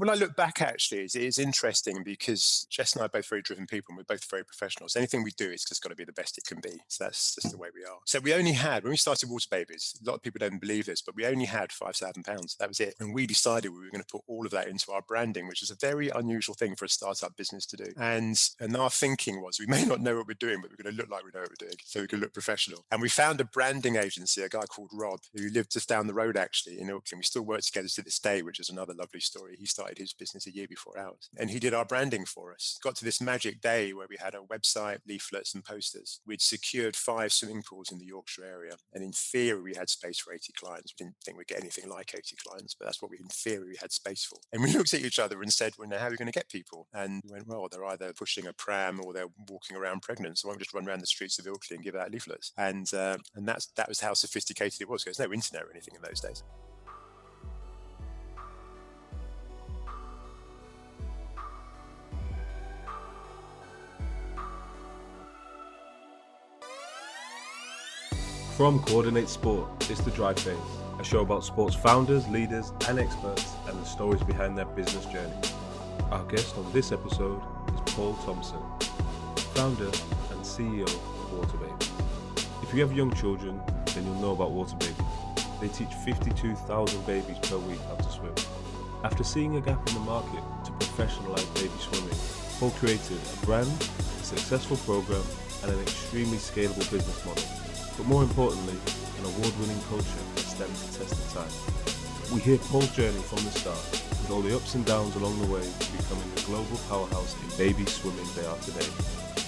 When I look back, actually, it is interesting because Jess and I are both very driven people and we're both very professional. So anything we do, it's just got to be the best it can be. So that's just the way we are. So we only had, when we started Waterbabies, a lot of people don't believe this, but we only had £5,000. That was it. And we decided we were going to put all of that into our branding, which is a very unusual thing for a startup business to do. And our thinking was we may not know what we're doing, but we're going to look like we know what we're doing. So we can look professional. And we found a branding agency, a guy called Rob, who lived just down the road, actually, in Auckland. We still work together to this day, which is another lovely story. He started his business a year before ours, and he did our branding for us. Got to this magic day where we had a website, leaflets and posters. We'd secured 5 swimming pools in the Yorkshire area, and in theory we had space for 80 clients. We didn't think we'd get anything like 80 clients, but that's what in theory we had space for. And we looked at each other and said, well, now how are we going to get people? And we went, well, they're either pushing a pram or they're walking around pregnant, so why don't we just run around the streets of Ilkley and give out leaflets? And that was how sophisticated it was. There's no internet or anything in those days. From Coordinate Sport, it's The Drive Phase, a show about sports founders, leaders and experts and the stories behind their business journey. Our guest on this episode is Paul Thompson, founder and CEO of Waterbabies. If you have young children, then you'll know about Waterbabies. They teach 52,000 babies per week how to swim. After seeing a gap in the market to professionalize baby swimming, Paul created a brand, a successful program and an extremely scalable business model. But more importantly, an award-winning culture that stands the test of time. We hear Paul's journey from the start, with all the ups and downs along the way to becoming the global powerhouse in baby swimming they are today.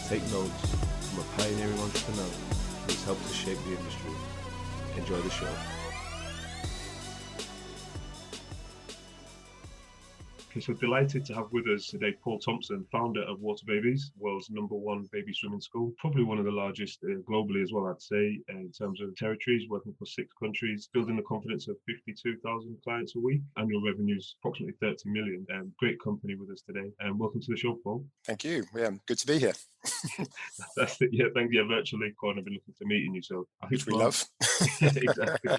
Take notes from a pioneering entrepreneur who has helped to shape the industry. Enjoy the show. Okay, so delighted to have with us today Paul Thompson, founder of Waterbabies, world's #1 baby swimming school, probably one of the largest globally as well, I'd say, in terms of territories, working for 6 countries, building the confidence of 52,000 clients a week, annual revenues approximately 30 million. Great company with us today, and welcome to the show, Paul. Thank you. Yeah, good to be here. That's it. Yeah, thank you. Virtually, Gordon, I've been looking to meeting you, so I think Which we love. exactly.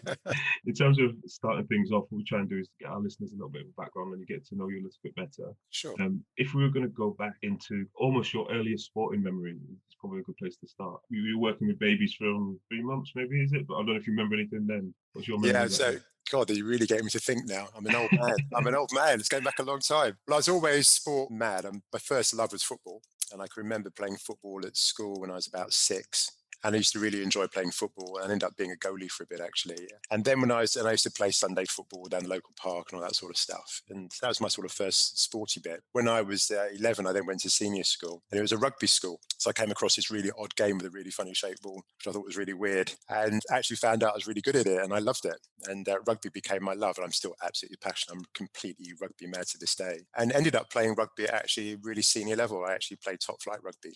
In terms of starting things off, what we try and do is get our listeners a little bit of a background and you get to know you a little bit better. Sure. If we were going to go back into almost your earliest sporting memory, it's probably a good place to start. You were working with babies from 3 months, maybe, is it? But I don't know if you remember anything then. What's your memory? Yeah, so God, you really get me to think now. I'm an old man. I'm an old man. It's going back a long time. Well, I was always sport mad. My first love was football. And I can remember playing football at school when I was about 6. And I used to really enjoy playing football and ended up being a goalie for a bit, actually. And then I used to play Sunday football down the local park and all that sort of stuff. And that was my sort of first sporty bit. When I was 11, I then went to senior school and it was a rugby school. So I came across this really odd game with a really funny shaped ball, which I thought was really weird, and actually found out I was really good at it and I loved it. And rugby became my love, and I'm still absolutely passionate. I'm completely rugby mad to this day, and ended up playing rugby at actually really senior level. I actually played top flight rugby.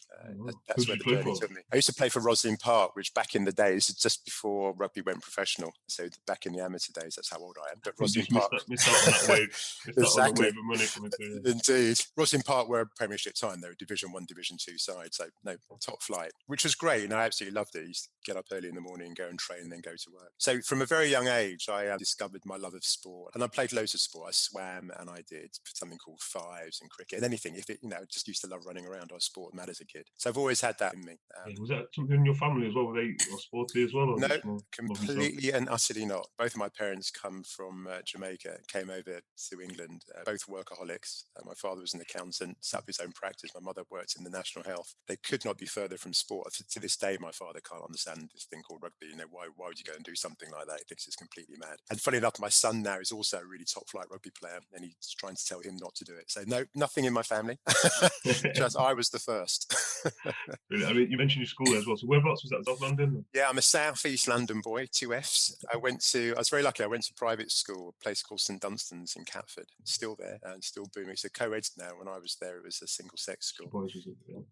That's where the journey took me. I used to play for Roslyn Park, which back in the days, just before rugby went professional. So back in the amateur days, that's how old I am. But Roslyn Park. Missed out on that wave. Exactly. Wave of money coming through. Indeed. Roslyn Park were a Premiership time. They were Division 1, Division 2 side. So no, top flight, which was great. And I absolutely loved it. I used to get up early in the morning, go and train, and then go to work. So from a very young age, I discovered my love of sport. And I played loads of sport. I swam and I did something called fives and cricket and anything. If it, just used to love running around. I was sport mad as a kid. So I've always had that in me. Was that something in your family as well? Were they sporty as well? Or no, completely and utterly not. Both of my parents come from Jamaica, came over to England, both workaholics. My father was an accountant, set up his own practice. My mother worked in the National Health. They could not be further from sport. To this day, my father can't understand this thing called rugby. Why would you go and do something like that? He thinks it's completely mad. And funny enough, my son now is also a really top flight rugby player, and he's trying to tell him not to do it. So no, nothing in my family. Just I was the first. I mean, you mentioned your school as well. So whereabouts was that? South London? Yeah, I'm a South East London boy, 2 Fs. I was very lucky. I went to private school, a place called St Dunstan's in Catford. It's still there and still booming. It's a co-ed now. When I was there, it was a single sex school.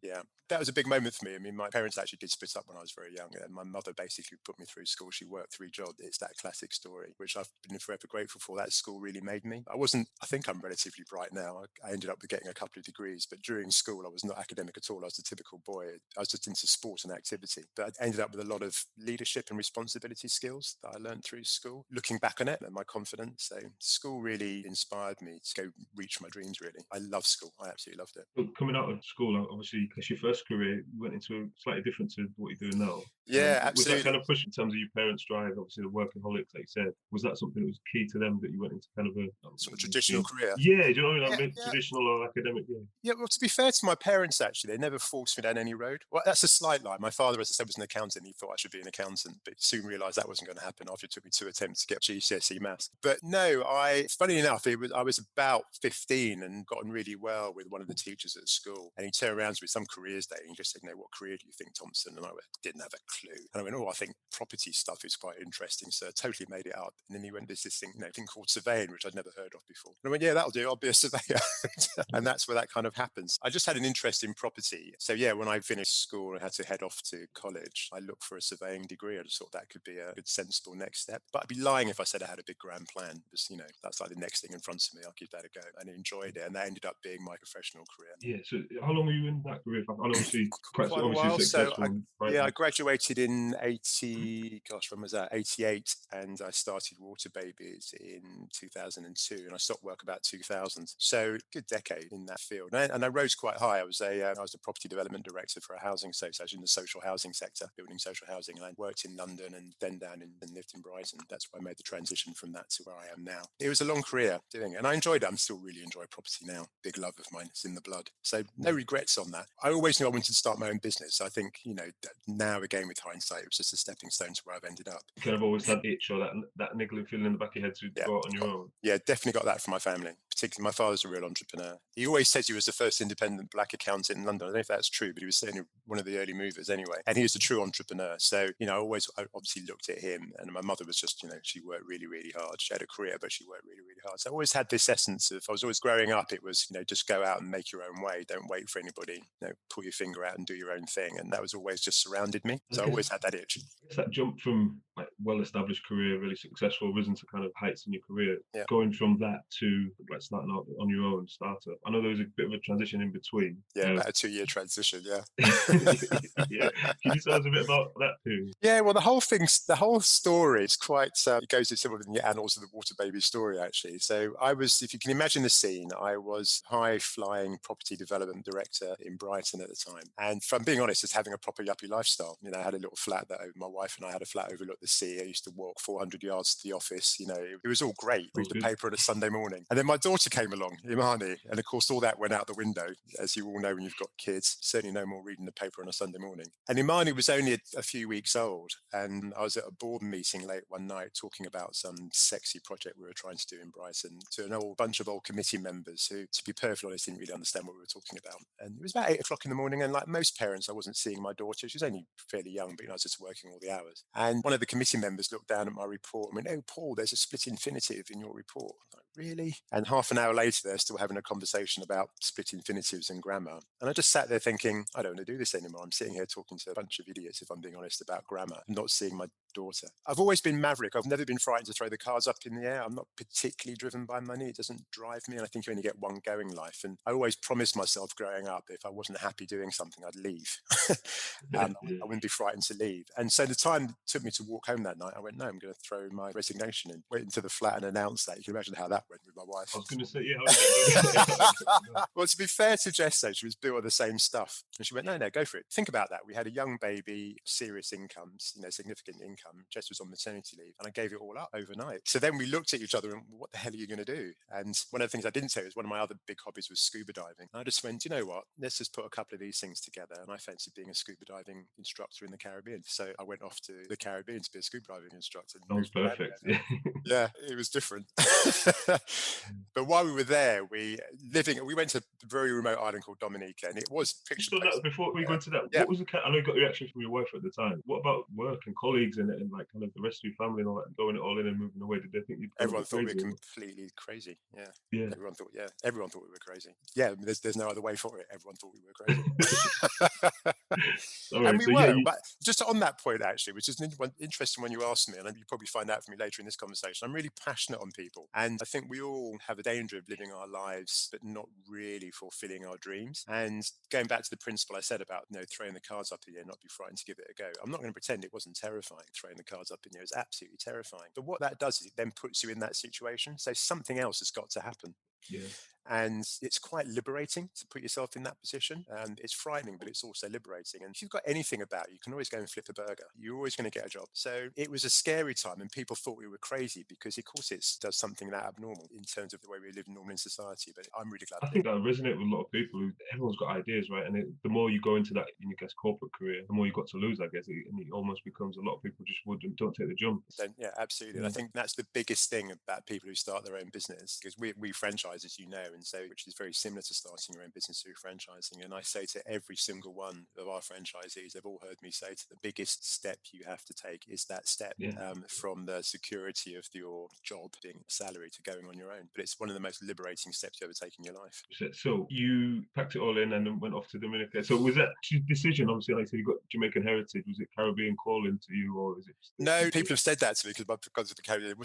Yeah, that was a big moment for me. I mean, my parents actually did split up when I was very young, and my mother basically put me through school. She worked 3 jobs. It's that classic story, which I've been forever grateful for. That school really made me. I think I'm relatively bright now. I ended up getting a couple of degrees, but during school, I was not academic at all. I was the typical boy. I was just into sport and activity. But I ended up with a lot of leadership and responsibility skills that I learned through school. Looking back on it and my confidence. So school really inspired me to go reach my dreams, really. I love school. I absolutely loved it. But coming out of school, obviously, it's your first career, you went into slightly different to what you're doing now. Yeah, Was that absolutely. kind of push in terms of your parents' drive, obviously the workaholics, like you said, was that something that was key to them that you went into kind of a Sort of traditional career. yeah, do you know what I Yeah, mean? Like yeah. traditional or academic, yeah. Yeah, well, to be fair to my parents, actually, they never forced me down any road. Well, that's a slight lie. My father, as I said, was an accountant. He thought I should be an accountant, but soon realised that wasn't going to happen after it took me 2 attempts to get GCSE maths. But no, funny enough, I was about 15 and gotten really well with one of the teachers at school. And he turned around to me some careers day and he just said, what career do you think, Thompson? And I didn't have a clue. And I went, I think property stuff is quite interesting. So I totally made it up. And then he went, there's this thing, thing called surveying, which I'd never heard of before. And I went, yeah, that'll do. I'll be a surveyor. And that's where that kind of happens. I just had an interest in property. So yeah, when I finished school and had to head off to college, I looked for a surveying degree. I just thought that could be a good, sensible next step. But I'd be lying if I said I had a big grand plan. Because, that's like the next thing in front of me. I'll give that a go. And I enjoyed it. And that ended up being my professional career. Yeah. So how long were you in that career? And obviously, quite a obviously while. successful. I graduated in 80, when was that? 88. And I started Waterbabies in 2002. And I stopped work about 2000. So good decade in that field. And I rose quite high. I was a property development director for a housing association in the social housing sector, building social housing. And I worked in London and then down and lived in Brighton. That's why I made the transition from that to where I am now. It was a long career doing it. And I enjoyed it. I'm still really enjoy property now. Big love of mine. It's in the blood. So no regrets on that. I always knew I wanted to start my own business. I think, now again with hindsight, it was just a stepping stone to where I've ended up. You kind of always had itch or that niggling feeling in the back of your head to go out on your own. Yeah, definitely got that from my family. Particularly my father's a real entrepreneur. He always says he was the first independent black accountant in London. I don't know if that's true, but he was certainly one of the early movers anyway. And he was a true entrepreneur. So, I obviously looked at him, and my mother was just, she worked really, really hard. She had a career, but she worked really, really hard. So I always had this essence of, I was always growing up, it was, just go out and make your own way. Don't wait for anybody, pull your finger out and do your own thing. And that was always just surrounded me. So I always had that itch. It's that jump from like well-established career, really successful, risen to kind of heights in your career, going from that to like starting out on your own startup. I know there was a bit of a transition in between. Yeah, about a 2-year transition. Yeah. Yeah. Can you tell us a bit about that too? Yeah, well, the whole story is quite, it goes into some of the annals of the Waterbabies story, actually. So if you can imagine the scene, I was high-flying property development director in Brighton at the time. And from being honest, just having a proper yuppie lifestyle. I had a little flat that my wife and I had a flat overlooked the sea. I used to walk 400 yards to the office. It was all great. Read the paper on a Sunday morning. And then my daughter came along, Imani. And of course, all that went out the window, as you all know when you've got kids. Certainly no more reading the paper on a Sunday morning. And Imani was only a few weeks old. And I was at a board meeting late one night talking about some sexy project we were trying to do in Brighton to a bunch of old committee members who, to be perfectly honest, didn't really understand what we were talking about. And it was about 8 o'clock in the morning. And like most parents, I wasn't seeing my daughter. She was only fairly young, but I was just working all the hours. And one of the committee members looked down at my report and went, "Oh, Paul, there's a split infinitive in your report." I'm like, really? And half an hour later, they're still having a conversation about split infinitives and grammar. And I just sat there thinking, I don't want to do this anymore. I'm sitting here talking to a bunch of idiots, if I'm being honest, about grammar, not seeing my daughter. I've always been maverick. I've never been frightened to throw the cards up in the air. I'm not particularly driven by money. It doesn't drive me. And I think you only get one go in life. And I always promised myself growing up, if I wasn't happy doing something, I'd leave. I wouldn't be frightened to leave. And so the time it took me to walk home that night, I went, no, I'm going to throw my resignation in. Went into the flat and announced that. You can imagine how that went with my wife. I was going to say, yeah. Well, to be fair to Jess, though, she was built on the same stuff. And she went, no, go for it. Think about that. We had a young baby, serious incomes, significant income. Jess was on maternity leave and I gave it all up overnight. So then we looked at each other and what the hell are you going to do? And one of the things I didn't say was one of my other big hobbies was scuba diving. And I just went, you know what? Let's just put a couple of these things together. And I fancied being a scuba diving instructor in the Caribbean. So I went off to the Caribbean to be a scuba diving instructor. Sounds perfect. Yeah, it was different. But while we were there, we went to a very remote island called Dominica, and it was picture. Before we go into that, what was I know you got your reaction from your wife at the time. What about work and colleagues and it, and like kind of the rest of your family and all that, going it all in and moving away, did they think you'd gone a Everyone bit thought we were crazy? completely crazy. Yeah. Yeah. Everyone thought we were crazy. Yeah, I mean, there's no other way for it. Everyone thought we were crazy. All And right. we So yeah, were. But just on that point, actually, which is interesting when you asked me, and you probably find out from me later in this conversation, I'm really passionate on people. And I think we all have a danger of living our lives, but not really fulfilling our dreams. And going back to the principle I said about, throwing the cards up in the air, not be frightened to give it a go. I'm not going to pretend it wasn't terrifying. Throwing the cards up in the air is absolutely terrifying. But what that does is it then puts you in that situation. So something else has got to happen. yeah. And it's quite liberating to put yourself in that position. And it's frightening, but it's also liberating. And if you've got anything about you can always go and flip a burger. You're always going to get a job. So it was a scary time, and people thought we were crazy because, of course, it does something that abnormal in terms of the way we live normally in society. But I'm really glad I it think did. that resonate with a lot of people. Everyone's got ideas, right? And the more you go into that, in your corporate career, the more you got to lose, I guess. And it almost becomes a lot of people just don't take the jump. Then, yeah, absolutely. And I Yeah. think that's the biggest thing about people who start their own business, because we franchise, as you know, and so which is very similar to starting your own business through franchising. And I say to every single one of our franchisees, they've all heard me say to the biggest step you have to take is that step Yeah. from the security of your job, being a salary, to going on your own. But it's one of the most liberating steps you ever take in your life. So you packed it all in and then went off to Dominica. So was that your decision? Obviously, like I said, you got Jamaican heritage. Was it Caribbean calling to you, or is it just No, people have said that to me because of the Caribbean. It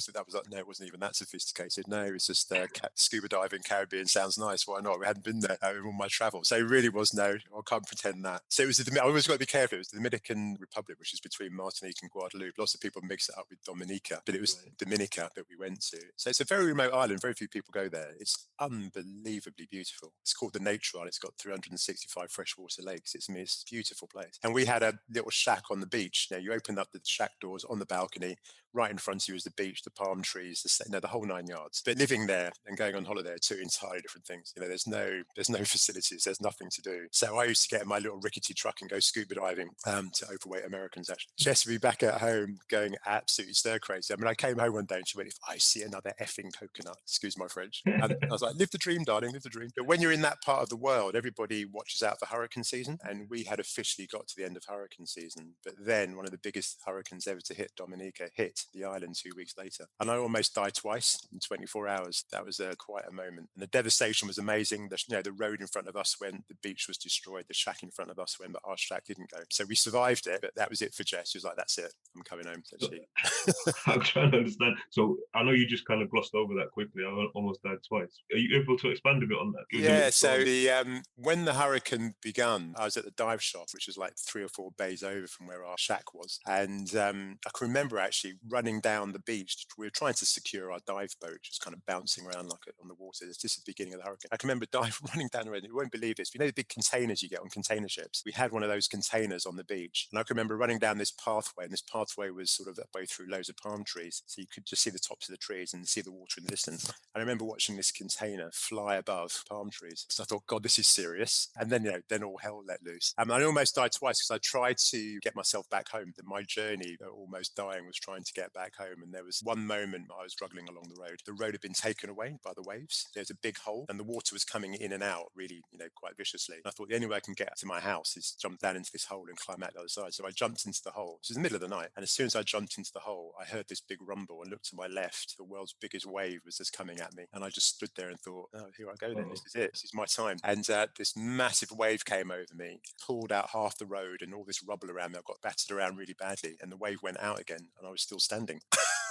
wasn't even that sophisticated. No, it was just scuba diving. Caribbean sounds nice. Why not? We hadn't been there in all my travel, so it really was no. I can't pretend that. So it was. I always got to be careful. It was the Dominican Republic, which is between Martinique and Guadeloupe. Lots of people mix it up with Dominica, but it was Right. Dominica that we went to. So it's a very remote island. Very few people go there. It's unbelievably beautiful. It's called the Nature Island. It's got 365 freshwater lakes. It's a beautiful place. And we had a little shack on the beach. You opened up the shack doors on the balcony. Right in front of you was the beach, the palm trees, the whole 9 yards. But living there and going on holiday are two entirely different things. There's no facilities, there's nothing to do. So I used to get in my little rickety truck and go scuba diving to overweight Americans. Actually, Jess would be back at home going absolutely stir crazy. I mean, I came home one day and she went, "If I see another effing coconut," excuse my French, and I was like, "Live the dream, darling, live the dream." But when you're in that part of the world, everybody watches out for hurricane season, and we had officially got to the end of hurricane season. But then one of the biggest hurricanes ever to hit Dominica hit the island 2 weeks later. And I almost died twice in 24 hours. That was quite a moment. And the devastation was amazing. The road in front of us went, the beach was destroyed, the shack in front of us went, but our shack didn't go. So we survived it, but that was it for Jess. She was like, "That's it. I'm coming home." So So, she... I'm trying to understand. So I know you just kind of glossed over that quickly. I almost died twice. Are you able to expand a bit on that? Give us a Yeah, little so story. when the hurricane begun, I was at the dive shop, which was like 3 or 4 bays over from where our shack was. And I can remember actually running down the beach. We were trying to secure our dive boat, just kind of bouncing around like on the water. It's just the beginning of the hurricane. I can remember running down the road. You won't believe this. You know the big containers you get on container ships? We had one of those containers on the beach. And I can remember running down this pathway, and this pathway was sort of that way through loads of palm trees. So you could just see the tops of the trees and see the water in the distance. And I remember watching this container fly above palm trees. So I thought, God, this is serious. And then, then all hell let loose. And I almost died twice because I tried to get myself back home. My journey, almost dying, was trying to get back home. And there was one moment I was struggling along the road. The road had been taken away by the waves. There's a big hole and the water was coming in and out really, quite viciously. And I thought the only way I can get to my house is jump down into this hole and climb out the other side. So I jumped into the hole. It was the middle of the night. And as soon as I jumped into the hole, I heard this big rumble and looked to my left. The world's biggest wave was just coming at me. And I just stood there and thought, "Oh, here I go then. This is it. This is my time." And this massive wave came over me, pulled out half the road, and all this rubble around me. I got battered around really badly. And the wave went out again and I was still standing.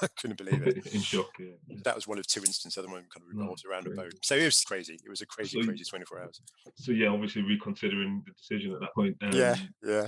I couldn't believe it. In shock, yeah. That was one of 2 instances. The other one kind of No, revolved around a crazy. boat. So it was crazy. It was a crazy, So, crazy 24 hours. so yeah, obviously reconsidering the decision at that point. Yeah, yeah.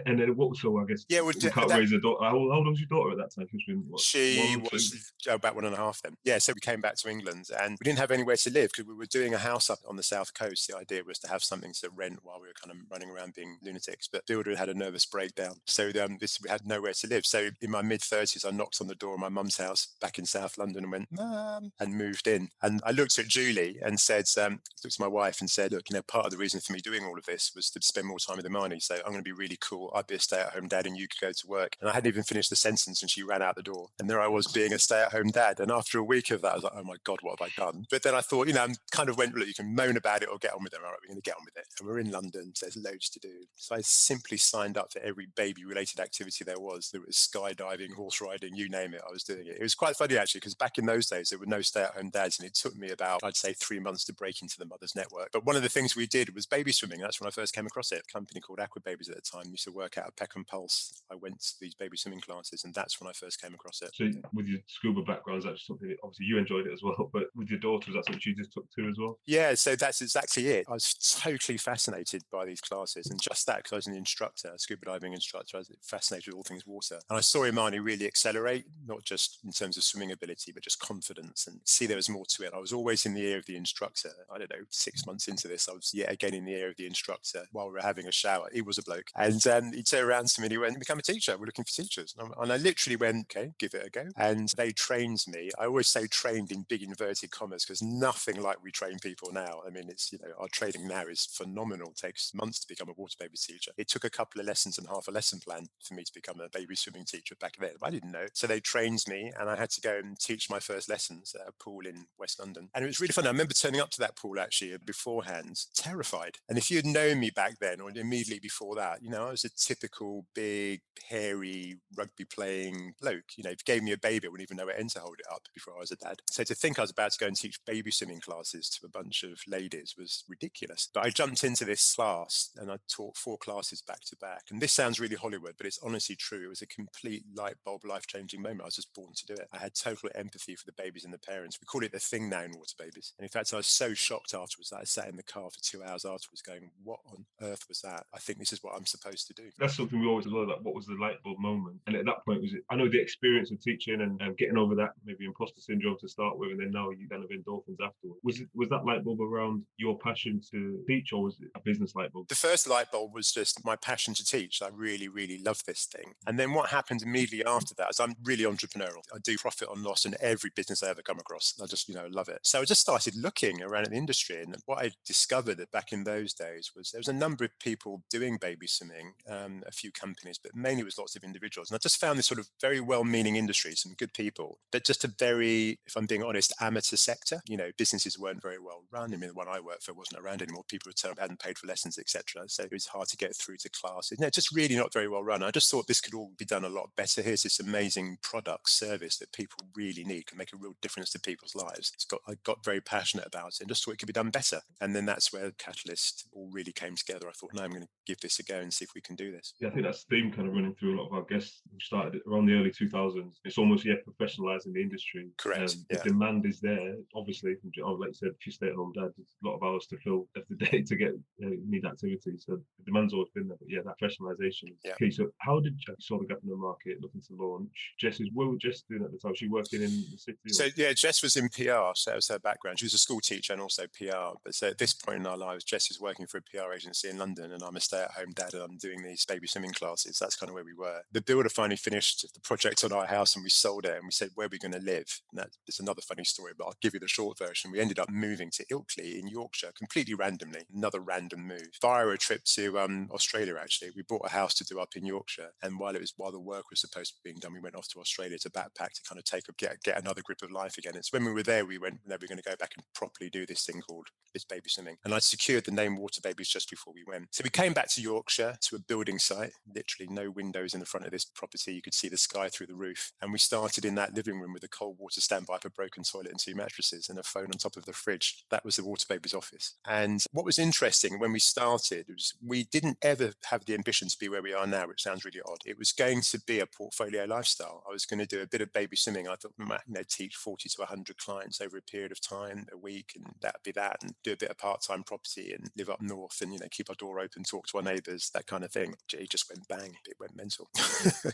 And then what? So I guess Yeah, we can't raise a daughter. How old was your daughter at that time? She was been what? she 1, 2. was about 1.5 then. Yeah, so we came back to England and we didn't have anywhere to live because we were doing a house up on the south coast. The idea was to have something to rent while we were kind of running around being lunatics. But builder had a nervous breakdown, so we had nowhere to live. So in my mid-30s, I knocked on the door of my mum's house back in South London and went, "Mum," and moved in. And I looked at Julie and said, looked at my wife and said, look, part of the reason for me doing all of this was to spend more time with Imani. So I'm going to be really cool. I'd be a stay-at-home dad and you could go to work. And I hadn't even finished the sentence and she ran out the door. And there I was being a stay-at-home dad. And after a week of that, I was like, oh my God, what have I done? But then I thought, I kind of went, look, you can moan about it or get on with it. All right, we're going to get on with it. And we're in London, so there's loads to do. So I simply signed up for every baby-related activity there was. There was skydiving, horse riding, you name it, I was doing it. It was quite funny, actually, because back in those days, there were no stay-at-home dads. And it took me about, I'd say, 3 months to break into the mother's network. But one of the things we did was baby swimming. That's when I first came across it. A company called Waterbabies at the time used to work out of Peckham Pulse. I went to these baby swimming classes, and that's when I first came across it. So with your scuba background, is that something that obviously you enjoyed it as well, but with your daughter, is that something you just took to as well? Yeah, so that's exactly it. I was totally fascinated by these classes, and just that, because I was an instructor, a scuba diving instructor, I was fascinated with all things water. And I saw Imani really accelerate, not just in terms of swimming ability, but just confidence, and see there was more to it. I was always in the ear of the instructor. I don't know, 6 months into this, I was yet again in the ear of the instructor while we were having a shower. He was a bloke. And he turned around to me and he went, become a teacher. We're looking for teachers. And I literally went, okay, give it a go. And they trained me. I always say trained in big inverted commas, because nothing like we train people now. I mean, it's, our training now is phenomenal. It takes months to become a water baby teacher. It took a couple of lessons and half a lesson plan for me to become a baby swimming teacher back then. I didn't know. So they trained me and I had to go and teach my first lessons at a pool in West London. And it was really fun. I remember turning up to that pool actually beforehand, terrified. And if you'd known me back then or immediately before that, I was a typical big, hairy, rugby playing bloke. If you gave me a baby, I wouldn't even know when to hold it up before I was a dad. So to think I was about to go and teach baby swimming classes to a bunch of ladies was ridiculous. But I jumped into this class and I taught 4 classes back to back. And this sounds really Hollywood, but it's honestly true. It was a complete light bulb, life-changing moment. I was just born to do it. I had total empathy for the babies and the parents. We call it the thing now in Waterbabies. And in fact, I was so shocked afterwards that I sat in the car for 2 hours afterwards going, what on earth was that? I think this is what I'm supposed to do. That's something we always learn, like what was the light bulb moment? And at that point, was it, I know the experience of teaching and getting over that maybe imposter syndrome to start with, and then now you kind of endorphins afterwards. Was that light bulb around your passion to teach, or was it a business light bulb? The first light bulb was just my passion to teach. I really, really love this thing. And then what happened immediately after that is I'm really entrepreneurial. I do profit on loss in every business I ever come across. I just, love it. So I just started looking around in the industry. And what I discovered that back in those days was there was a number of people doing baby swimming, a few companies, but mainly it was lots of individuals. And I just found this sort of very well-meaning industry, some good people, but just a very, if I'm being honest, amateur sector. Businesses weren't very well run. I mean, the one I worked for wasn't around anymore. People hadn't paid for lessons, etc. So it was hard to get through to classes. Just really not very well run. I just thought this could all be done a lot better. Here's this amazing product, service that people really need, can make a real difference to people's lives. I got very passionate about it and just thought it could be done better. And then that's where Catalyst all really came together. I thought, no, I'm going to give this a go and see if we can do this. Yeah, I think that's the theme kind of running through a lot of our guests who started around the early 2000s. It's almost, professionalizing the industry. Correct. The demand is there, obviously. Like you said, if you stay at home dad, there's a lot of hours to fill every day to get need activity. So the demand's always been there. But that professionalization is key. So how did you saw the gap in the market looking to launch? What was Jess doing at the time? Was she working in the city? So Jess was in PR. So that was her background. She was a school teacher and also PR. But so at this point in our lives, Jess is working for a PR agency in London and I'm a stay-at-home dad and I'm doing these baby swimming classes. That's kind of where we were. The builder finally finished the project on our house and we sold it and we said, where are we going to live? And it's another funny story, but I'll give you the short version. We ended up moving to Ilkley in Yorkshire, completely randomly, another random move. Via a trip to Australia, actually. We bought a house to do up in Yorkshire. And while the work was supposed to be being done, we went off to Australia to backpack to kind of get another grip of life again. It's when we were there, we went, no, we're going to go back and properly do this thing called this baby swimming. And I secured the name Waterbabies just before we went. So we came back to Yorkshire to a building site, literally no windows in the front of this property. You could see the sky through the roof. And we started in that living room with a cold water standby for a broken toilet and 2 mattresses and a phone on top of the fridge. That was the Waterbabies office. And what was interesting when we started was we didn't ever have the ambition to be where we are now, which sounds really odd. It was going to be a portfolio lifestyle. I was going to do a bit of baby swimming. I thought, teach 40 to 100 clients over a period of time, a week, and that'd be that, and do a bit of part-time property and live up north and, keep our door open, talk to our neighbours, that kind of thing. It just went bang. It went mental.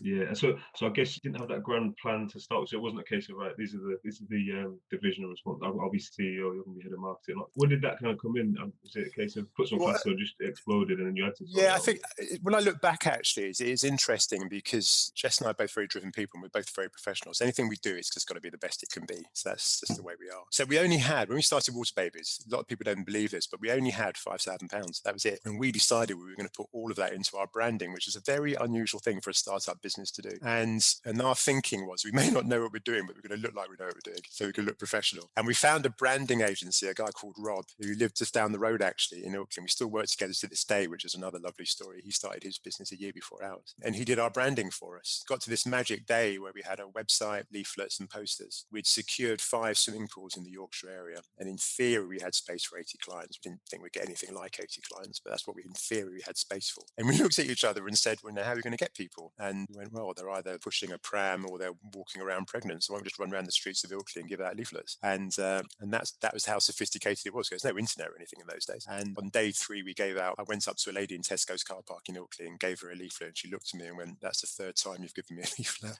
Yeah. So I guess you didn't have that grand plan to start with. So it wasn't a case of, right, this is the division of response. I'll be CEO, you're going to be head of marketing. Like, when did that kind of come in? Was it a case of put some plaster and just exploded and then you had to? I think when I look back, actually, it is interesting because Jess and I are both very driven driven people and we're both very professional. So anything we do, it's just got to be the best it can be. So that's just the way we are. So we only had, when we started Waterbabies, a lot of people don't believe this, but we only had £5,000. That was it. And we decided we were going to put all of that into our branding, which is a very unusual thing for a startup business to do. And our thinking was we may not know what we're doing, but we're going to look like we know what we're doing. So we can look professional. And we found a branding agency, a guy called Rob, who lived just down the road actually in Auckland. We still work together to this day, which is another lovely story. He started his business a year before ours. And he did our branding for us. Got to this magic day where we had a website, leaflets and posters. We'd secured 5 swimming pools in the Yorkshire area. And in theory, we had space for 80 clients. We didn't think we'd get anything like 80 clients, but that's what in theory, we had space for. And we looked at each other and said, well, now how are we going to get people? And we went, well, they're either pushing a pram or they're walking around pregnant. So why don't we just run around the streets of Ilkley and give out leaflets? And that was how sophisticated it was. There's no internet or anything in those days. And on day 3, I went up to a lady in Tesco's car park in Ilkley and gave her a leaflet. And she looked at me and went, that's the 3rd time you've given me a leaflet.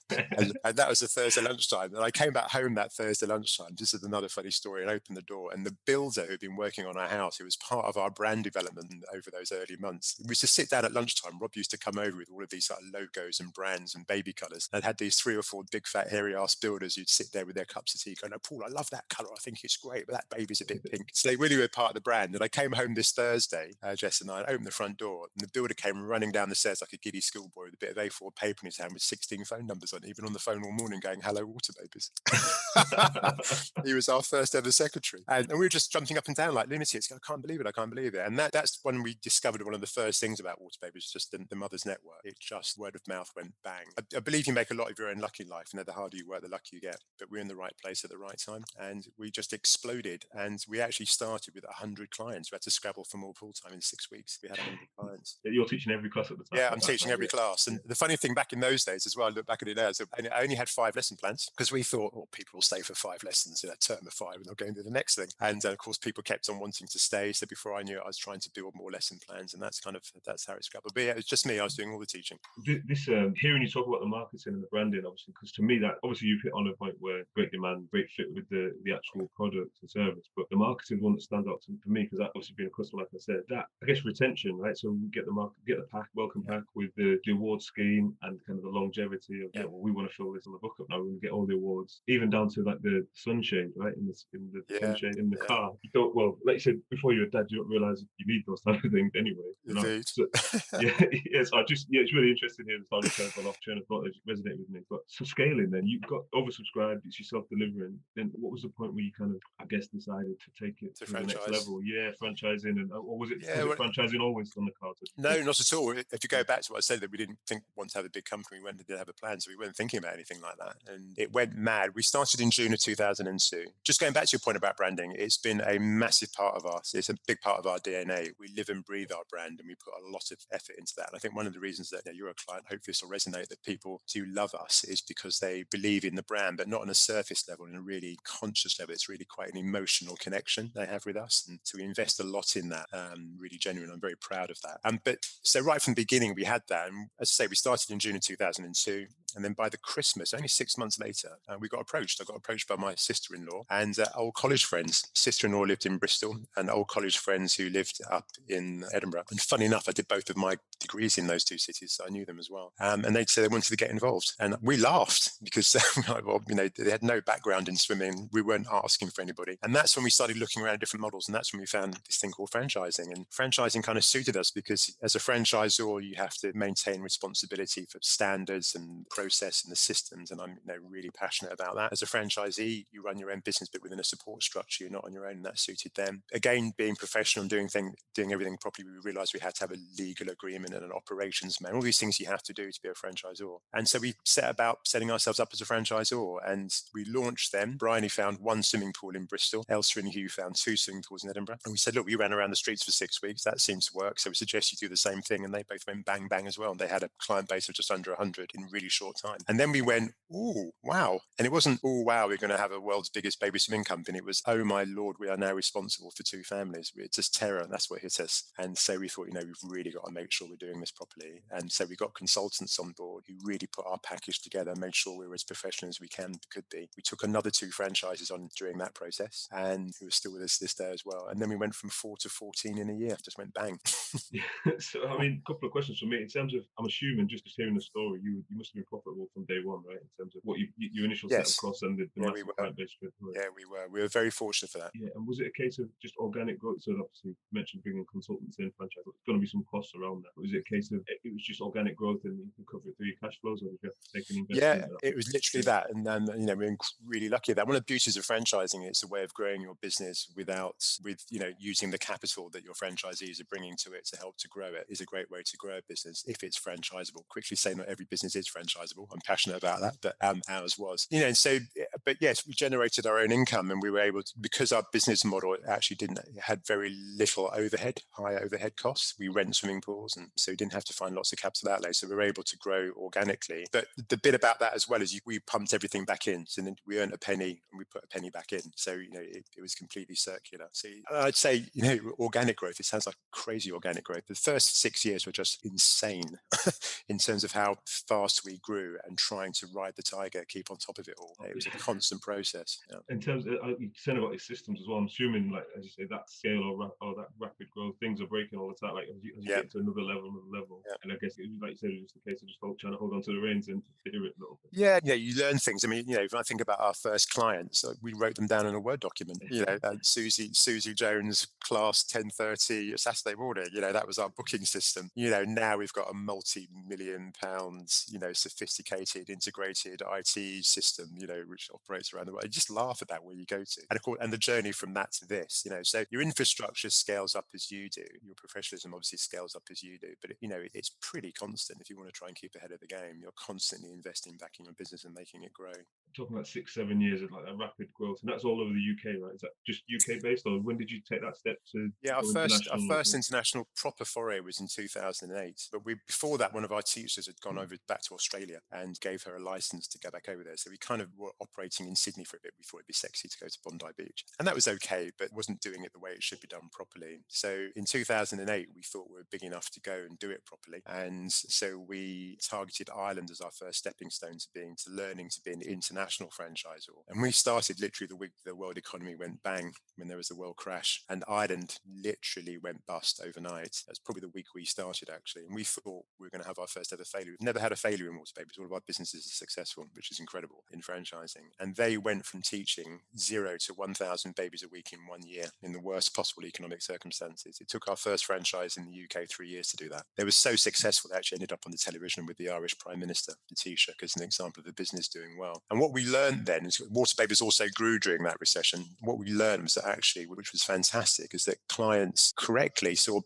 and that was a Thursday lunchtime. And I came back home that Thursday lunchtime. This is another funny story. And opened the door. And the builder who'd been working on our house, who was part of our brand development over those early months, we used to sit down at lunchtime. Rob used to come over with all of these logos and brands and baby colours. And had these 3 or 4 big fat hairy ass builders who'd sit there with their cups of tea going, oh, Paul, I love that colour. I think it's great, but that baby's a bit pink. So they really were part of the brand. And I came home this Thursday, Jess and I opened the front door and the builder came running down the stairs like a giddy schoolboy with a bit of A4 paper in his hand with 16 phone numbers on it, even on the phone all morning going, hello, Waterbabies. He was our first ever secretary. And we were just jumping up and down like lunatics. I can't believe it. I can't believe it. And that's when we discovered one of the first things about Waterbabies, just the Mother's Network. It just, word of mouth went bang. I believe you make a lot of your own luck in life. The harder you work, the luckier you get. But we're in the right place at the right time. And we just exploded. And we actually started with 100 clients. We had to scrabble for more pool time in 6 weeks. We had 100 clients. You're teaching every class at the time. Yeah, I'm teaching every class. And the funny thing back in those days as well, I look back at it now, I only had 5 lesson plans because we thought, oh, people will stay for 5 lessons in a term of 5 and they'll go into the next thing. And of course, people kept on wanting to stay. So before I knew it, I was trying to build more lesson plans. And that's how it scrabbled. But yeah, it was just me. I was doing all the teaching. This hearing you talk about the marketing and the branding, obviously, because to me, that obviously you've hit on a point where great demand, great fit with the actual product and service. But the marketing is one that stands out for me because that obviously being a customer, like I said, that I guess retention, right? So we get the pack, welcome pack with the award scheme and kind of the longevity of well, we want to fill this on the book up now. We want to get all the awards, even down to like the sunshade, right? In the sunshade in the car. You thought, well, like you said before, you're a dad, you don't realize you need those type of things anyway. Indeed. So, yes, it's really interesting here. The story turns on off train of thought that resonated with me. But so scaling, then you've got oversubscribed. It's yourself delivering. Then what was the point where you kind of, I guess, decided to take it to the next level? Yeah, franchising, or was it franchising always on the cards? No, not at all. If you go back to what I said, that we didn't want to have a big company, we did have a plan, so we weren't thinking about anything like that. And it went mad. We started in June of 2002. Just going back to your point about branding, it's been a massive part of us. It's a big part of our DNA. We live and breathe our brand, and we put a lot of effort into that. And I think one of the reasons that you're a client, hopefully this will resonate, that people do love us is because they believe in the brand, but not on a surface level, in a really conscious level. It's really quite an emotional connection they have with us. And so we invest a lot in that, really genuine. I'm very proud of that. But so right from the beginning, we had that. And as I say, we started in June of 2002. And then by the Christmas, only 6 months later, we got approached. I got approached by my sister-in-law and old college friends. Sister-in-law lived in Bristol and old college friends who lived up in Edinburgh. And funny enough, I did both of my degrees in those 2 cities, so I knew them as well. And they said they wanted to get involved. And we laughed because they had no background in swimming. We weren't asking for anybody. And that's when we started looking around different models. And that's when we found this thing called franchising. And franchising kind of suited us because as a franchisor, you have to maintain responsibility for standards and process and the systems. And I'm really passionate about that. As a franchisee, you run your own business, but within a support structure, you're not on your own. And that suited them. Again, being professional and doing everything properly, we realized we had to have a legal agreement and an operations man, all these things you have to do to be a franchisor. And so we set about setting ourselves up as a franchisor, and we launched them. Bryony found 1 swimming pool in Bristol. Elsa and Hugh found 2 swimming pools in Edinburgh. And we said, look, we ran around the streets for 6 weeks. That seems to work. So we suggest you do the same thing. And they both went bang, bang as well. And they had a client base of just under 100 in a really short time. And then we went, ooh, wow. And it wasn't, oh, wow, we're going to have a world's biggest baby swimming company. It was, oh, my Lord, we are now responsible for 2 families. It's just terror. That's what hit us. And so we thought, we've really got to make sure we're doing this properly. And so we got consultants on board who really put our package together, made sure we were as professional as we could be. We took another 2 franchises on during that process, and who are still with us this day as well. And then we went from 4 to 14 in a year. Just went bang. So, I mean, a couple of questions for me. In terms of, I'm assuming, just hearing the story, you must have been profitable from day one, right? In terms of what your initial set of Yes. costs and the Yeah, we massive were. client base straight away. Yeah, we were. We were very fortunate for that. Yeah, and was it a case of just organic growth? So obviously you mentioned bringing consultants in, franchise. There's going to be some costs around that. But was it a case of it was just organic growth and you can cover it through your cash flows, or did you have to take an investment? Yeah, it was literally that. And then, we're really lucky at that. One of the beauties of franchising, it's a way of growing your business with, using the capital that your franchisees are bringing to it to help to grow it is a great way to grow a business if it's franchisable. Quickly say not every business is franchisable. I'm passionate about that, but ours was. And so, but yes, we generated our own income and we were able to, because our business model actually had very little high overhead costs. We rent swimming pools, and so we didn't have to find lots of capital outlay. So we were able to grow organically. But the bit about that as well is we pumped everything back in. So then we earned a penny and we put a penny back in. So, it was completely circular. So I'd say, organic growth, it sounds like crazy organic growth. The first 6 years were just insane in terms of how fast we grew and trying to ride the tiger, keep on top of it all. It was a constant process. Yeah. In terms of, you said about these systems as well, I'm assuming, like, as you say, that scale or that rapid growth, things are breaking all the time. Like, as you get to another level. Yeah. And I guess, like you said, it was just a case of just trying to hold on to the reins and steer it a little bit. Yeah, you learn things. I mean, if I think about our first clients, we wrote them down in a Word document. Susie Jones, class 10:30 Saturday morning. That was our booking system. Now we've got a multi-million pounds, sophisticated, integrated IT system, which operates around the world. You just laugh at that where you go to, and of course, and the journey from that to this. So your infrastructure scales up as you do. Your professionalism obviously scales up as you do, but it's pretty constant. If you want to try and keep ahead of the game, you're constantly investing back in your business and making it grow. Talking about 6-7 years of like a rapid growth, and that's all over the UK, right? Is that just UK based, or when did you take that step to our go first international? international proper foray was in 2008. But before that, one of our teachers had gone back to Australia and gave her a license to go back over there. So we kind of were operating in Sydney for a bit. We thought it'd be sexy to go to Bondi Beach, and that was okay, but wasn't doing it the way it should be done properly. So in 2008, we thought we were big enough to go and do it properly, and so we targeted Ireland as our first stepping stone to learning to be an international franchisor. And we started literally the week the world economy went bang, when there was the world crash, and Ireland literally went bust overnight. That's probably the week we started, actually. And we thought we were going to have our first ever failure. We've never had a failure in Waterbabies. All of our businesses are successful, which is incredible in franchising. And they went from teaching 0 to 1,000 babies a week in 1 year in the worst possible economic circumstances. It took our first franchise in the UK 3 years to do that. They were so successful, they actually ended up on the television with the Irish Prime Minister, the Taoiseach, as an example of the business doing well. And what we learned then is Waterbabies also grew during that recession. What we learned was that actually, which was fantastic, is that clients correctly saw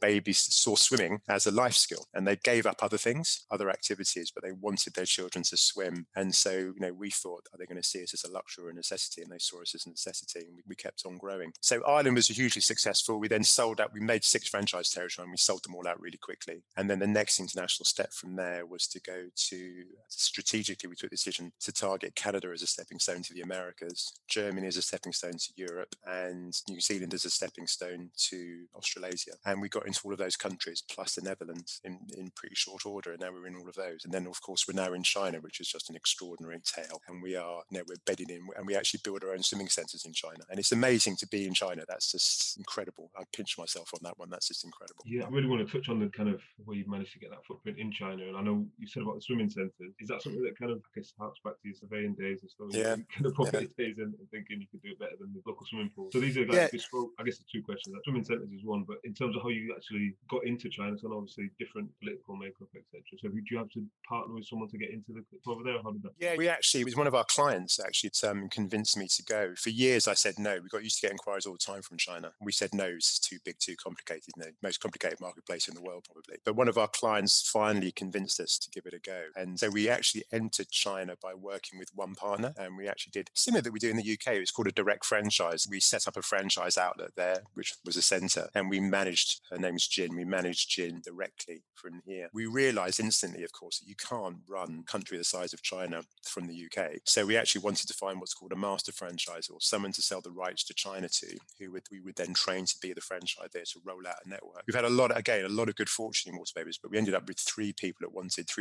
swimming as a life skill, and they gave up other things, other activities, but they wanted their children to swim. And so, we thought, are they going to see us as a luxury or a necessity? And they saw us as a necessity, and we kept on growing. So Ireland was hugely successful. We then sold out. We made 6 franchise territories, and we sold them all out really quickly. And then the next international step from there was to go to, strategically, we took the decision to target Canada as a stepping stone to the Americas, Germany as a stepping stone to Europe, and New Zealand as a stepping stone to Australasia. And we got into all of those countries, plus the Netherlands, in pretty short order. And now we're in all of those. And then, of course, we're now in China, which is just an extraordinary tale. And we're bedding in, and we actually build our own swimming centers in China. And it's amazing to be in China. That's just incredible. I pinch myself on that one. That's just incredible. Yeah, I really want to touch on the kind of where you've managed to get that footprint in China. And I know you said about the swimming centers. Is that something that kind of, I guess, harks back to your surveying days and stuff? Yeah. Kind of pocket days and thinking you could do it better than the local swimming pool. So these are like bespoke, I guess the 2 questions. Like, swimming centers is one, but in terms of how you actually got into China, so obviously different political makeup, etc. So did you have to partner with someone to get into the over there? Or how did that? Yeah, it was one of our clients actually convinced me to go. For years, I said no. We got used to get inquiries all the time from China. We said no, it's too big, too complicated. Most complicated marketplace in the world, probably. But one of our clients finally convinced us to give it a go. And so we actually entered China by working with one partner. And we actually did similar that we do in the UK. It's called a direct franchise. We set up a franchise outlet there, which was a center. And we managed, her name's Jin, we managed Jin directly from here. We realized instantly, of course, that you can't run a country the size of China from the UK. So we actually wanted to find what's called a master franchise, or someone to sell the rights to China to, who we would then train to be the franchise there to roll out a network. We've had a lot of good fortune in Waterbabies, but we ended up with 3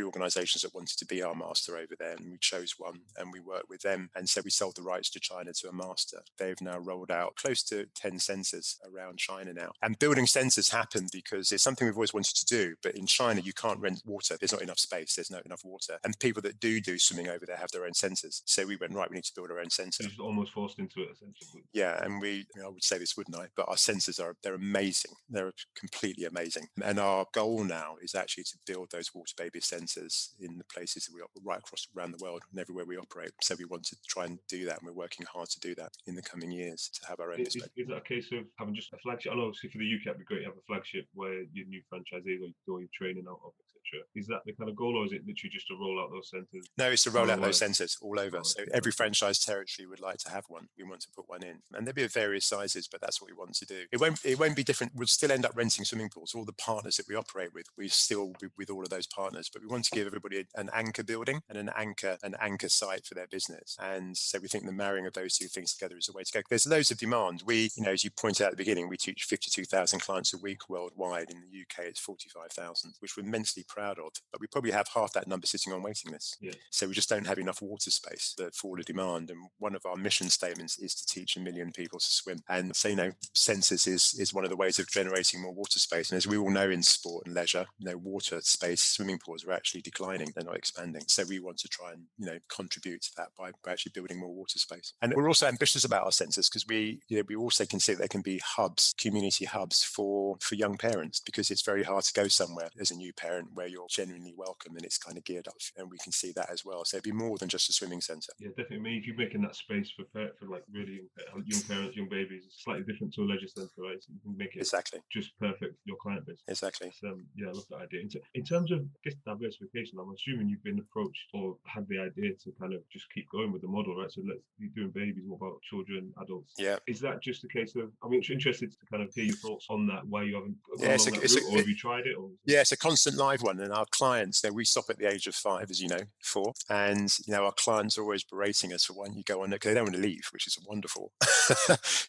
organizations that wanted to be our master over there, and we chose one, and we worked work with them. And so we sold the rights to China to a master. They've now rolled out close to 10 centers around China now. And building centers happen because it's something we've always wanted to do. But in China, you can't rent water. There's not enough space. There's not enough water. And people that do swimming over there have their own centers. So we went, right, we need to build our own center. You're just almost forced into it, essentially. Yeah, and I would say this, wouldn't I? But our sensors they're amazing. They're completely amazing. And our goal now is actually to build those Waterbaby sensors in the places that we right across around the world and everywhere we operate. So we want to try and do that, and we're working hard to do that in the coming years to have our own. Is that a case of having just a flagship? I know obviously for the UK it'd be great to have a flagship where your new franchisees or your training out of, etc. Is that the kind of goal, or is it literally just to roll out those centres? No, it's to roll out those centres all over. Oh, so every franchise territory would like to have one. We want to put one in, and there'll be of various sizes, but that's what we want to do. It won't be different. We'll still end up renting swimming pools. All the partners that we operate with, we still with all of those partners, but we want to give everybody an anchor building and an anchor site for their business. And so we think the marrying of those two things together is the way to go. There's loads of demand. We, as you pointed out at the beginning, we teach 52,000 clients a week worldwide. In the UK, it's 45,000, which we're immensely proud of. But we probably have half that number sitting on waiting lists. Yeah. So we just don't have enough water space for all the demand. And one of our mission statements is to teach 1 million people to swim. And so, sensors is one of the ways of generating more water space. And as we all know in sport and leisure, water space, swimming pools are actually declining. They're not expanding. So we want to try and, contribute to that by actually building more water space. And we're also ambitious about our sensors because we also consider they can be hubs, community hubs for young parents, because it's very hard to go somewhere as a new parent where you're genuinely welcome and it's kind of geared up, and we can see that as well. So it'd be more than just a swimming centre. Yeah, definitely. I mean, if you're making that space for like really young parents, young babies, it's slightly different to a leisure centre, right? So you can make it exactly just perfect for your client base. Exactly. So, yeah, I love that idea. In terms of, I guess, diversification, I'm assuming you've been approached or had the idea to kind of just keep going with the model, right? So let's be doing babies. What about children, adults? Yeah. Is that just a case of, I'm interested to kind of hear your thoughts on that, why you haven't gone Yeah, on that route, or have you tried it? Or? Yeah, it's a constant live one. And our clients, we stop at the age of 5, as you know, 4. And, our clients are always berating us for when you go on, because they don't want to leave, which is wonderful.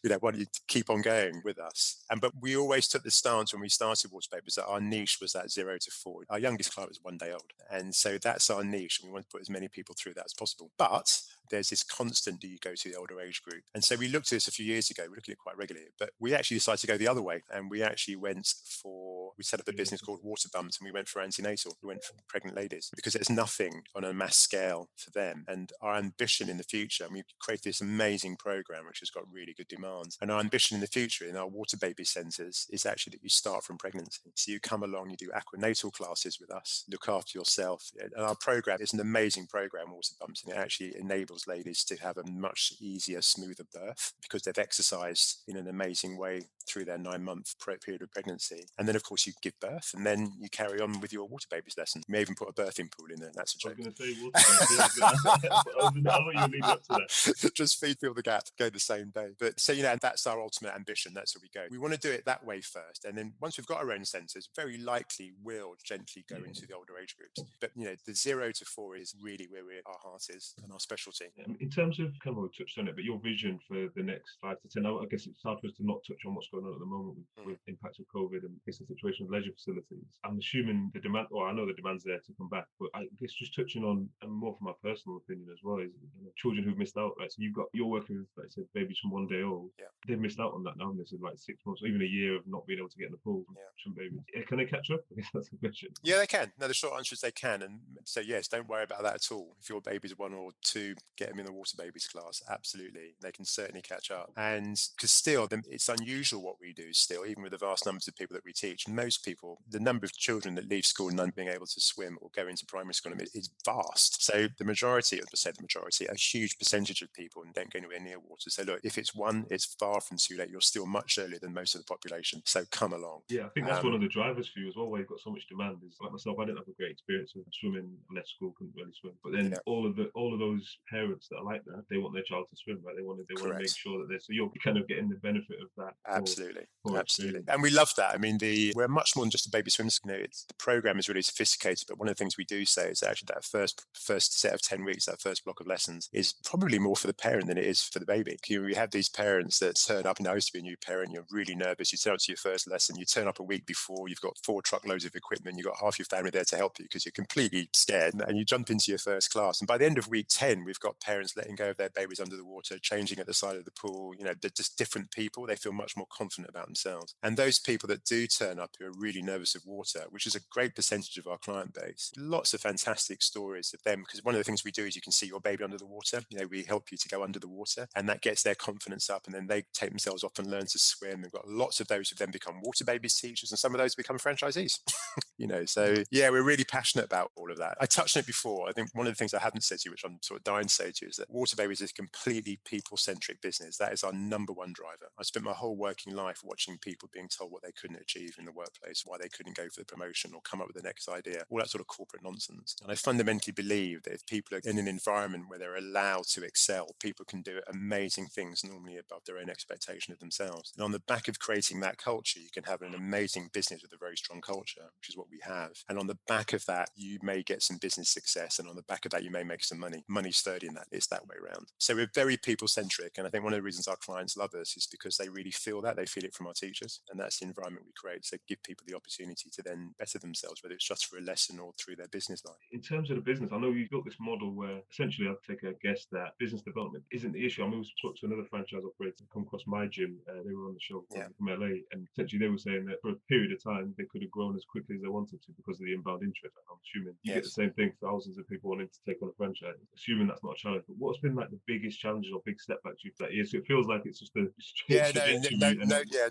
Why don't you keep on going with us? But we always took the stance when we started Waterbabies that our niche was that 0 to 4. Our youngest client was 1 day old. And so that's our niche. And we want to put as many people through that as possible. But there's this constant, do you go to the older age group? And so we looked at this a few years ago. We're looking at it quite regularly, but we actually decided to go the other way. And we actually we set up a business called Waterbumps, and we went for antenatal. We went for pregnant ladies, because there's nothing on a mass scale for them. And our ambition in the future, we created this amazing program, which has got really good demand. And our ambition in the future in our Waterbaby centers is actually that you start from pregnancy. So you come along, you do aquanatal classes with us, look after yourself. And our program is an amazing program, Waterbumps, and it actually enables ladies to have a much easier, smoother birth because they've exercised in an amazing way through their 9-month period of pregnancy. And then, of course, you give birth, and then you carry on with your Waterbabies lesson. You may even put a birthing pool in there. That's a joke. I was going to say Waterbabies. I know you lead up to that. Just fill the gap, go the same day. But so, and that's our ultimate ambition. That's where we go. We want to do it that way first. And then once we've got our own centres, very likely we'll gently go into the older age groups. But, the 0 to 4 is really where our heart is and our specialty. In terms of, kind of touched on it, but your vision for the next 5 to 10, I guess it's hard for us to not touch on what's going on at the moment with impacts of COVID and the situation of leisure facilities. I'm assuming the demand, or I know the demand's there to come back, but I guess just touching on, and more from my personal opinion as well, is children who've missed out, right? So you're working with, like I said, babies from 1 day old. Yeah. They've missed out on that now. This is like 6 months, or even a year of not being able to get in the pool. Yeah. Some babies. Can they catch up? I guess that's the question. Yeah, they can. No, the short answer is they can. And so, yes, don't worry about that at all. If your baby's 1 or 2, get them in the Waterbabies class. Absolutely. They can certainly catch up. And because still, it's unusual what we do still, even with the vast numbers of people that we teach. Most people, the number of children that leave school not being able to swim or go into primary school is vast. So the majority, a huge percentage of people don't go anywhere near water. So look, if it's 1, it's far from too late. You're still much earlier than most of the population. So come along. Yeah, I think that's one of the drivers for you as well, where you've got so much demand. Is like myself, I didn't have a great experience of swimming. I left school, couldn't really swim. But then all of those parents that are like that, they want their child to swim, right? They want to make sure that so you're kind of getting the benefit of that. Absolutely. And we love that. I mean, we're much more than just a baby swim school. The program is really sophisticated, but one of the things we do say is that actually that first set of 10 weeks, that first block of lessons is probably more for the parent than it is for the baby. We have these parents that turn up, and I used to be a new parent, you're really nervous, you turn up to your first lesson, you turn up a week before, you've got 4 truckloads of equipment, you've got half your family there to help you because you're completely scared, and you jump into your first class. And by the end of week 10, we've got parents letting go of their babies under the water, changing at the side of the pool. They're just different people. They feel much more confident about themselves. And those people that do turn up who are really nervous of water, which is a great percentage of our client base, lots of fantastic stories of them, because one of the things we do is you can see your baby under the water. We help you to go under the water, and that gets their confidence up, and then they take themselves off and learn to swim. We've got lots of those who then become Waterbabies teachers, and some of those become franchisees. So yeah, we're really passionate about all of that. I touched on it before. I think one of the things I haven't said to you, which I'm sort of dying to say to you, is that Waterbabies is a completely people-centric business. That is our number one driver. I spent my whole working life watching people being told what they couldn't achieve in the workplace, why they couldn't go for the promotion or come up with the next idea, all that sort of corporate nonsense. And I fundamentally believe that if people are in an environment where they're allowed to excel, people can do amazing things normally above their own expectation of themselves. And on the back of creating that culture, you can have an amazing business with a very strong culture, which is what we have. And on the back of that, you may get some business success. And on the back of that, you may make some money. Money's third in that. It's that way around. So we're very people-centric. And I think one of the reasons our clients love us is because they really feel that. They feel it from our teachers. And that's the environment we create. So give people the opportunity to then better themselves, whether it's just for a lesson or through their business life. In terms of the business, I know you built this model where essentially I'd take a guess that business development isn't the issue. I mean, we spoke to another franchise operator come across my gym. They were on the show from LA, and essentially they were saying that for a period of time they could have grown as quickly as they wanted to because of the inbound interest. I'm assuming you get the same thing, thousands of people wanting to take on a franchise, assuming that's not a challenge. But what's been like the biggest challenges or big setbacks you've that year? So it feels like it's just a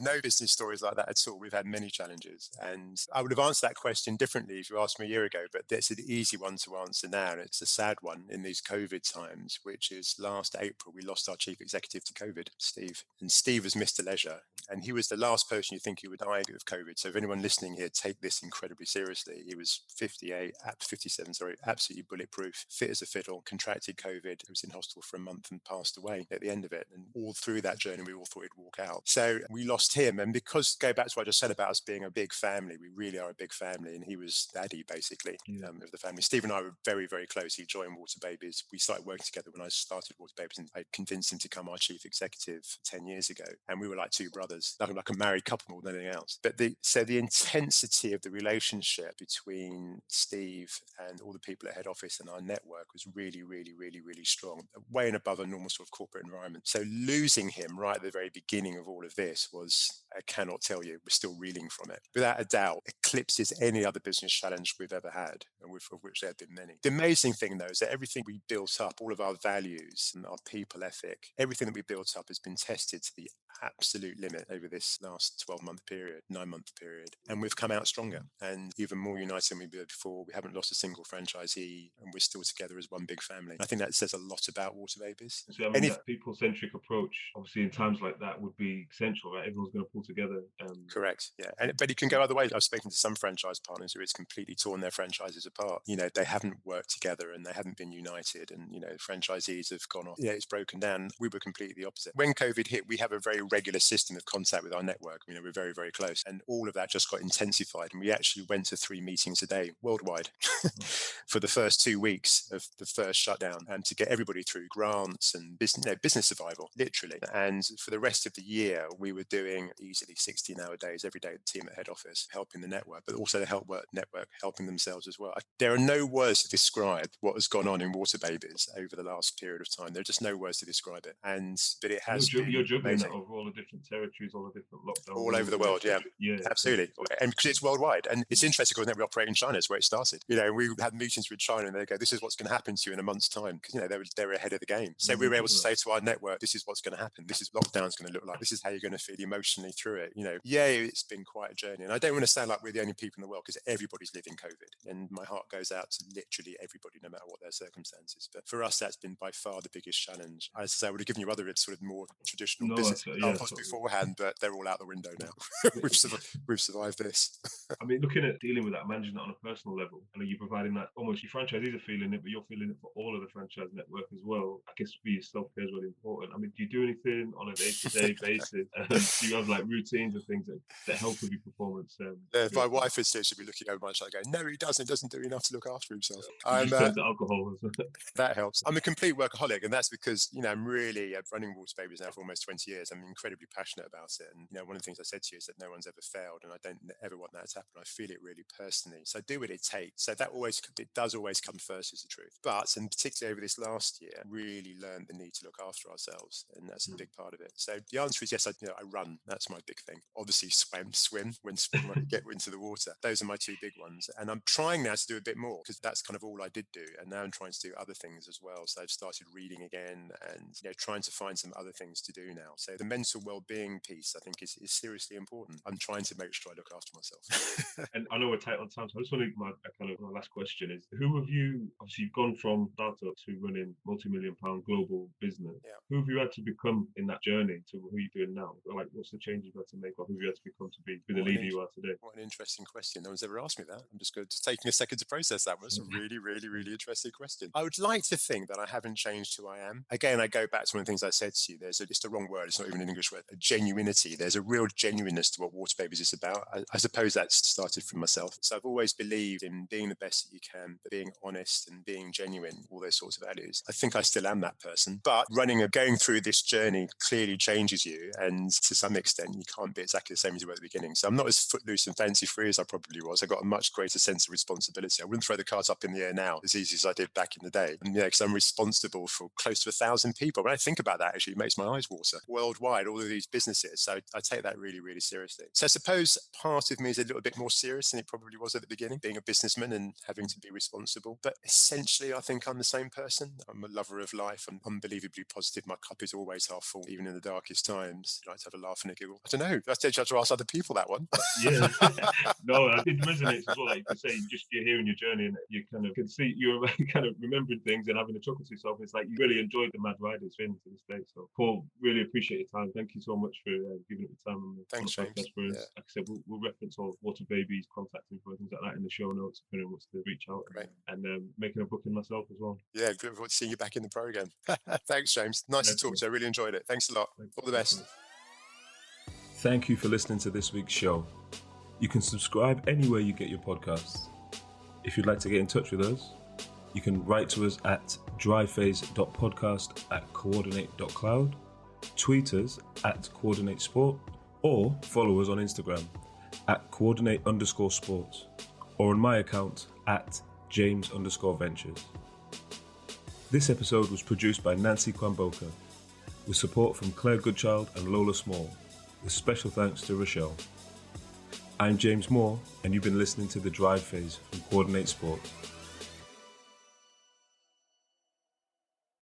no business stories like that at all. We've had many challenges, and I would have answered that question differently if you asked me a year ago, but that's an easy one to answer now, and it's a sad one in these COVID times, which is last April we lost our chief executive to COVID, Steve. And Steve was Mr. Leisure, and he was the last person you think he would die of COVID. So if anyone listening here, take this incredibly seriously. He was 57, absolutely bulletproof, fit as a fiddle, contracted COVID, he was in hospital for a month and passed away at the end of it. And all through that journey, we all thought he'd walk out. So we lost him. And because, go back to what I just said about us being a big family, we really are a big family. And he was daddy, basically, of the family. Steve and I were very, very close. He joined Waterbabies. We started working together when I started Waterbabies, and I convinced him to become our chief executive 10 years ago. And we were like two brothers, like a married couple more than anything else. But the intensity of the relationship between Steve and all the people at head office and our network was really, really, really, really strong, way and above a normal sort of corporate environment. So losing him right at the very beginning of all of this was, I cannot tell you, we're still reeling from it. Without a doubt, eclipses any other business challenge we've ever had, and of which there have been many. The amazing thing, though, is that everything we built up, all of our values and our people ethic, everything that we built up has been tested to the absolute limit over this last 12-month period, 9-month period. And we've come out stronger and even more united than we were before. We haven't lost a single franchisee, and we're still together as one big family. I think that says a lot about Waterbabies. So, I mean, that people-centric approach, obviously in times like that, would be essential, right? Everyone's going to pull together. Correct, yeah. But it can go other ways. I've spoken to some franchise partners who it's completely torn their franchises apart. They haven't worked together and they haven't been united, and, franchisees have gone off. It's broken down. We were completely the opposite. When COVID hit, we have a very regular system of contact with our network. We're very, very close. And all of that just got intensified. And we actually went to 3 meetings a day worldwide for the first 2 weeks of the first shutdown, and to get everybody through grants and business survival, literally. And for the rest of the year, we were doing easily 16-hour days every day, the team at head office, helping the network, but also the network helping themselves as well. There are no words to describe what has gone on in Waterbabies over the last period of time. There are just no words to describe it. But it has been you're juggling amazing. that over all the different territories, all the different lockdowns. All over the world, yeah. Absolutely. And because it's worldwide. And it's interesting because we operate in China, it's where it started. We had meetings with China and they go, this is what's going to happen to you in a month's time. Because, they were ahead of the game. So we were able to say to our network, this is what's going to happen. This is lockdown's going to look like. This is how you're going to feel emotionally through it. It's been quite a journey. And I don't want to sound like we're the only people in the world, because everybody's living COVID. And my heart goes out to literally everybody, no matter what their circumstances. But for us, that's been by far the biggest challenge. As I say, I would have given you other sort of more traditional business. yeah, possibly totally. beforehand, but they're all out the window now. We've survived this. I mean, looking at dealing with that, managing that on a personal level, I know you're providing that almost your franchisees are feeling it, but you're feeling it for all of the franchise network as well. I guess for your self-care is really important. I mean, do you do anything on a day-to-day basis? Do you have like routines and things that help with your performance? Yeah, my wife is there, she'll be looking over my shoulder going, no, he doesn't do enough to look after himself. You just turn to alcohol. That helps. I'm a complete workaholic, and that's because, I'm really running Waterbabies now for almost 20 years. I'm incredibly passionate about it. And, one of the things I said to you is that no one's ever failed, and I don't ever want that to happen. I feel it really personally. So I do what it takes. So it does always come first, is the truth. But, and particularly over this last year, really learned the need to look after ourselves. And that's a big part of it. So the answer is yes, I run. That's my big thing. Obviously swim when you get into the water. Those are my two big ones. And I'm trying now to do a bit more, because that's kind of all I did do. And now I'm trying to do other things as well. So I've started reading again and trying to find some other things to do now. So the mental well-being piece, I think, is seriously important. I'm trying to make sure I look after myself. And I know we're tight on time, so I just want to my last question is: who have you? Obviously, you've gone from startup to running multi-million-pound global business. Yeah. Who have you had to become in that journey to who you're doing now? Like, what's the change you've had to make, or who have you had to become to be the leader you are today? What an interesting question. No one's ever asked me that. I'm just taking a second to process that. Was a really, really, really interesting question. I would like to think that I haven't changed who I am. Again, I go back to one of the things I said to you. It's the wrong word. It's not even an English word. A genuinity. There's a real genuineness to what Waterbabies is about. I suppose that's started from myself. So I've always believed in being the best that you can, being honest and being genuine, all those sorts of values. I think I still am that person. But going through this journey clearly changes you. And to some extent, you can't be exactly the same as you were at the beginning. So I'm not as footloose and fancy free as I probably was. I got a much greater sense of responsibility. I wouldn't throw the cards up in the air now as easy as I did back in the day. And because I'm responsible for close to 1,000 people. When I think about that, actually, it makes my eyes water. Worldwide, all of these businesses. So I take that really, really seriously. So I suppose part of me is a little bit more serious than it probably was at the beginning, being a businessman and having to be responsible. But essentially, I think I'm the same person. I'm a lover of life. I'm unbelievably positive. My cup is always half full, even in the darkest times. I like to have a laugh and a giggle. I don't know. I have to ask other people that one. Yeah. No, it resonates as well. Like you can say, you're hearing your journey and you kind of can see you're kind of remembering things and having a chuckle to yourself. It's like you really enjoyed the mad ride it's been to this day. So, Paul, really appreciate your time. Thank you so much for giving it the time. On the, Thanks, on the James. for us. Yeah. Like I said, we'll reference all Waterbabies, contact info, things like that in the show notes if anyone wants to reach out. Great. And making a booking myself as well. Yeah, good to see you back in the program. Thanks, James. Nice to talk to you. I really enjoyed it. Thanks a lot. All the best. Thank you for listening to this week's show. You can subscribe anywhere you get your podcasts. If you'd like to get in touch with us, you can write to us at dryphase.podcast@coordinate.cloud, tweet us at coordinatesport, or follow us on Instagram at coordinate_sports, or on my account at James_ventures. This episode was produced by Nancy Kwamboka, with support from Claire Goodchild and Lola Small, with special thanks to Rochelle. I'm James Moore, and you've been listening to The Drive Phase from Coordinate Sport.